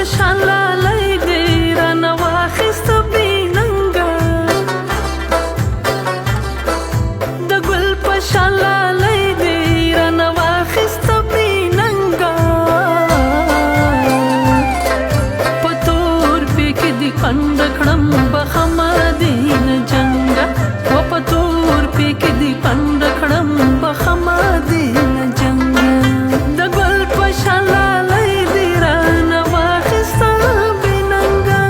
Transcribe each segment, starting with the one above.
شان لالی دی رانه واخیسته بې ننګه د ګل په شان لالی دی رانه واخیسته بې ننګه په تور پې کې دې کنډه کړم بخمه دې نه جنګه و په تور پې کې دې کنډه کړم بخمه دې نه جنګه د ګل په شان لالی دی رانه واخیسته بې ننګه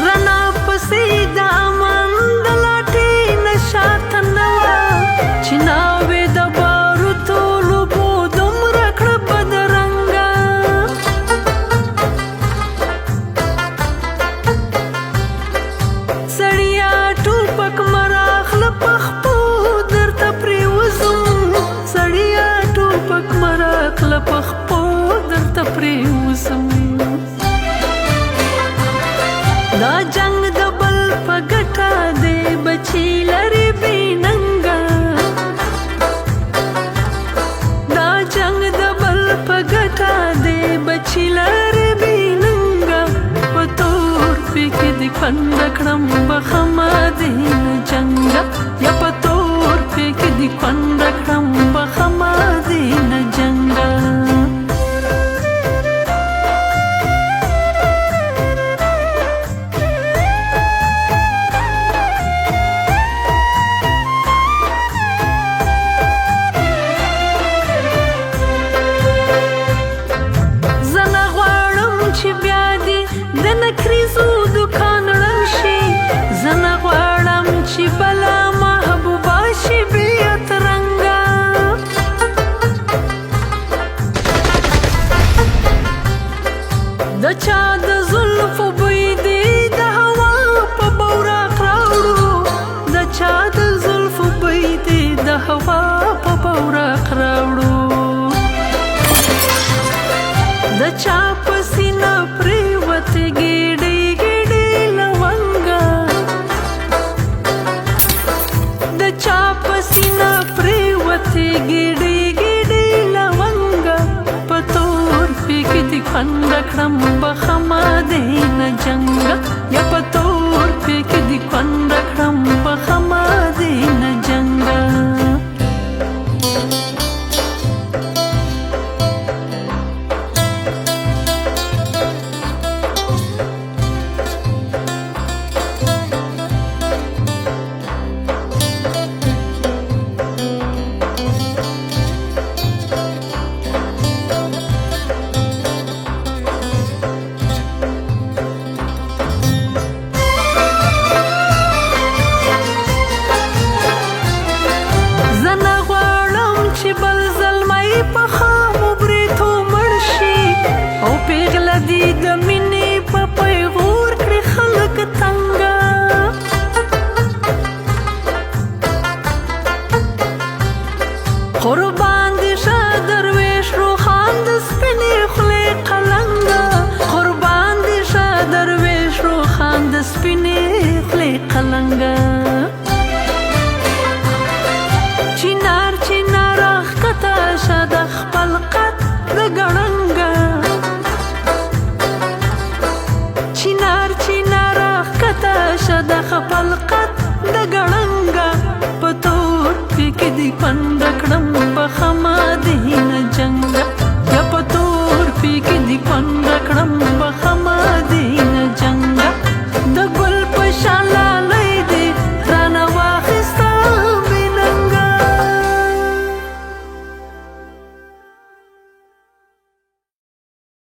رڼا پسې د امن د لاټې نشه تنه وه چې ناوې د باروتو لوبو دومره کړه بدرنګه سړیا ټوپک مراخله پخپو درته پرېوځم سړیا ټوپک مراخله پخپو درته پرېوځم دا جنگ د بل په ګټه دی بچی لري بې ننګه دا جنگ د بل په ګټه دی بچی لري بې ننګه په تور پې کې دې کنډه کړم بخمه دې نه جنګه یا په تور پې کې دې کنډه کړم بخمه دې نه جنګه چې بیا دې د نکریزو دکان ړنګ شي زه نه غواړم چې بله محبوبه شي بې اترنګه د چا د زلفو بوی دې د هوا په بوراق راوړو د چا د زلفو بوی دې د هوا په بوراق راوړو د چا په سینه پرېوتې ګېډې ګېډې لونګه د چا په سینه پرېوتې ګېډې ګېډې لونګه په تور پې کې دې کنډه کړم بخمه دې نه جنګه یا په